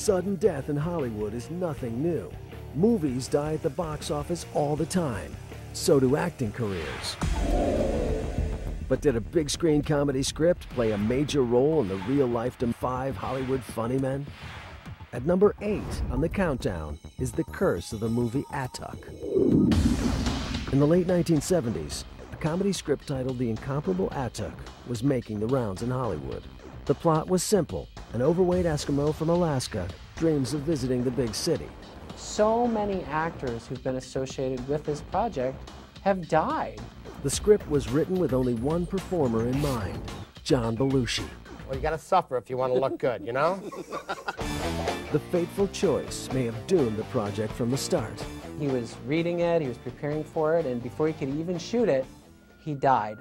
Sudden death in Hollywood is nothing new. Movies die at the box office all the time. So do acting careers. But did a big screen comedy script play a major role in the real-life 5 Hollywood funny men? At number 8 on the countdown is The Curse of the movie Atuk. In the late 1970s, a comedy script titled The Incomparable Atuk was making the rounds in Hollywood. The plot was simple. An overweight Eskimo from Alaska dreams of visiting the big city. So many actors who've been associated with this project have died. The script was written with only one performer in mind, John Belushi. Well, you gotta suffer if you want to look good, you know? The fateful choice may have doomed the project from the start. He was reading it, he was preparing for it, and before he could even shoot it, he died.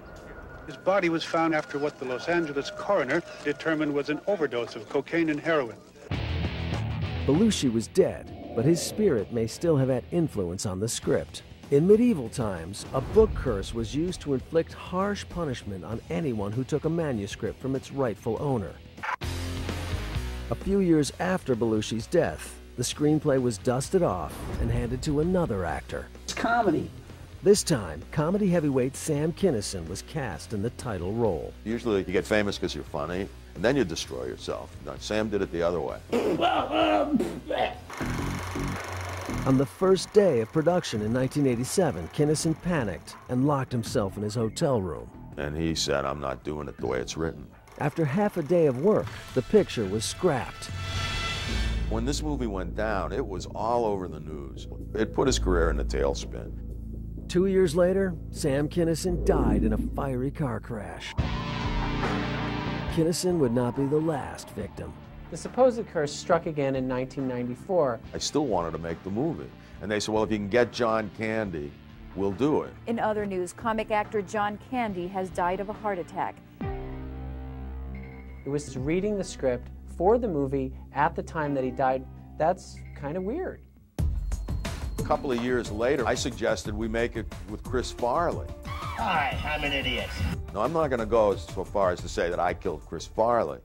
His body was found after what the Los Angeles coroner determined was an overdose of cocaine and heroin. Belushi was dead, but his spirit may still have had influence on the script. In medieval times, a book curse was used to inflict harsh punishment on anyone who took a manuscript from its rightful owner. A few years after Belushi's death, the screenplay was dusted off and handed to another actor. It's comedy. This time, comedy heavyweight Sam Kinison was cast in the title role. Usually you get famous because you're funny, and then you destroy yourself. Now, Sam did it the other way. On the first day of production in 1987, Kinison panicked and locked himself in his hotel room. And he said, I'm not doing it the way it's written. After half a day of work, the picture was scrapped. When this movie went down, it was all over the news. It put his career in a tailspin. 2 years later, Sam Kinison died in a fiery car crash. Kinison would not be the last victim. The supposed curse struck again in 1994. I still wanted to make the movie. And they said, well, if you can get John Candy, we'll do it. In other news, comic actor John Candy has died of a heart attack. It was reading the script for the movie at the time that he died. That's kind of weird. A couple of years later, I suggested we make it with Chris Farley. Hi, I'm an idiot. No, I'm not going to go so far as to say that I killed Chris Farley.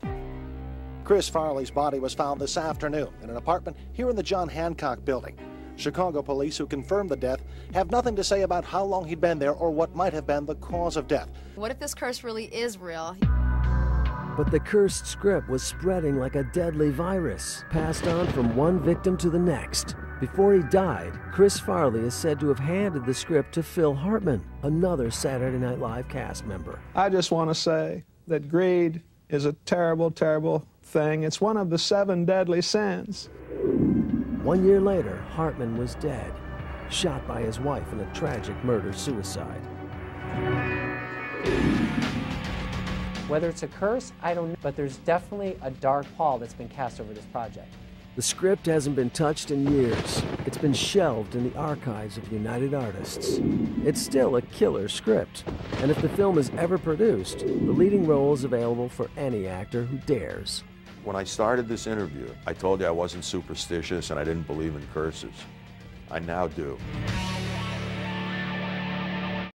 Chris Farley's body was found this afternoon in an apartment here in the John Hancock building. Chicago police, who confirmed the death, have nothing to say about how long he'd been there or what might have been the cause of death. What if this curse really is real? But the cursed script was spreading like a deadly virus, passed on from one victim to the next. Before he died, Chris Farley is said to have handed the script to Phil Hartman, another Saturday Night Live cast member. I just want to say that greed is a terrible, terrible thing. It's one of the 7 deadly sins. 1 year later, Hartman was dead, shot by his wife in a tragic murder-suicide. Whether it's a curse, I don't know, but there's definitely a dark pall that's been cast over this project. The script hasn't been touched in years. It's been shelved in the archives of United Artists. It's still a killer script, and if the film is ever produced, the leading role is available for any actor who dares. When I started this interview, I told you I wasn't superstitious and I didn't believe in curses. I now do.